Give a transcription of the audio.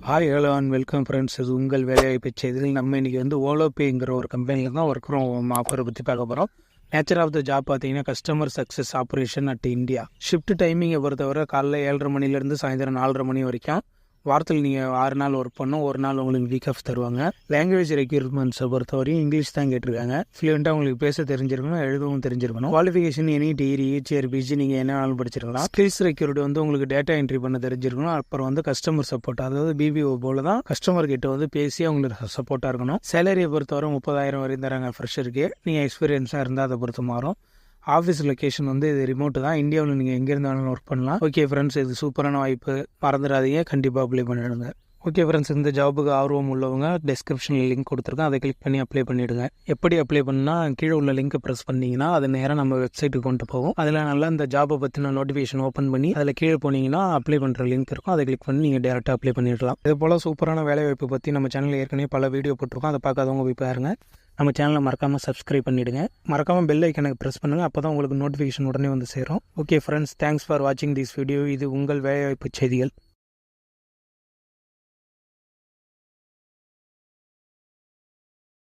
Hi hello and welcome friends. இது உங்கள் வேலைவாய்ப்பு செய்திகள். நம்ம இன்றைக்கி ஓலோபேங்கிற ஒரு கம்பெனியில் தான் ஒர்க் ஃப்ரம் ஆஃபரை பற்றி பார்க்க போகிறோம். நேச்சர் ஆஃப் த ஜாப் பார்த்தீங்கன்னா customer success operation at India. Shift டைமிங்கை பொறுத்தவரை காலைல 7:30 மணிலேருந்து சாயந்தரம் 4:30 மணி வரைக்கும். வாரத்தில் நீங்கள் 6 நாள் ஒர்க் பண்ணோம், ஒரு நாள் உங்களுக்கு வீக் ஆஃப் தருவாங்க. லாங்குவேஜ் ரெக்யூர்மெண்ட்ஸை பொறுத்தவரையும் இங்கிலீஷ் தான் கேட்டிருக்காங்க. ஃப்ளூயண்ட்டாக உங்களுக்கு பேச தெரிஞ்சிருக்கணும், எழுதவும் தெரிஞ்சிருக்கணும். Qualification any degree HR PG நீங்கள் என்ன வேணாலும் படிச்சிருக்கலாம். ஸ்கில்ஸ் ரெக்யூர்டு உங்களுக்கு டேட்டா என்ட்ரி பண்ண தெரிஞ்சிருக்கணும். அப்புறம் கஸ்டமர் சப்போர்ட், அதாவது BPO போல தான் கஸ்டமர் கிட்ட பேசி அவங்களுக்கு சப்போர்ட்டாக இருக்கணும். சேலரியை பொறுத்தவரை 30,000 வரையும் தராங்க ஃப்ரெஷருக்கு. நீங்கள் எக்ஸ்பீரியன்ஸாக இருந்தால் அதை பொறுத்து மாறும். ஆஃபீஸ் லொக்கேஷன் இது ரிமோட்டு தான். இந்தியாவில் நீங்கள் எங்கே இருந்தாலும் ஒர்க் பண்ணலாம். ஓகே ஃப்ரெண்ட்ஸ், இது சூப்பரான வாய்ப்பு, மறந்துடாதீங்க, கண்டிப்பாக அப்ளை பண்ணிவிடுங்க. ஓகே ஃப்ரெண்ட்ஸ், இந்த ஜாபுக்கு ஆர்வம் உள்ளவங்க டிஸ்கிரிப்ஷனில் லிங்க் கொடுத்துருக்கேன், அதை கிளிக் பண்ணி அப்ளை பண்ணிவிடுங்க. எப்படி அப்ளை பண்ணால் கீழே உள்ள லிங்க்கை ப்ரெஸ் பண்ணிங்கன்னா அது நேராக நம்ம வெப்சைட்டுக்கு கொண்டு போகும். அதில் நல்லா இந்த ஜாபை பற்றின நோட்டிஃபிகேஷன் ஓப்பன் பண்ணி அதில் கீழே போனீங்கன்னா அப்ளை பண்ணுற லிங்க் இருக்கும், அதை கிளிக் பண்ணி நீங்கள் டேரெக்டாக அப்ளை பண்ணிடலாம். இது போல் சூப்பரான வேலைவாய்ப்பு பற்றி நம்ம சேனலில் ஏற்கனவே பல வீடியோ போட்டிருக்கோம், அதை பார்க்காதவங்க போய் பாருங்கள். நம்ம சேனலை மறக்காமல் சப்ஸ்கிரைப் பண்ணிவிடுங்க. மறக்காமல் பெல் ஐக்கனுக்கு ப்ரெஸ் பண்ணுங்கள், அப்போ தான் உங்களுக்கு நோட்டிஃபிகேஷன் உடனே சேரும். ஓகே ஃப்ரெண்ட்ஸ், தேங்க்ஸ் ஃபார் வாட்சிங் திஸ் வீடியோ. இது உங்கள் வேலைவாய்ப்பு செய்திகள்.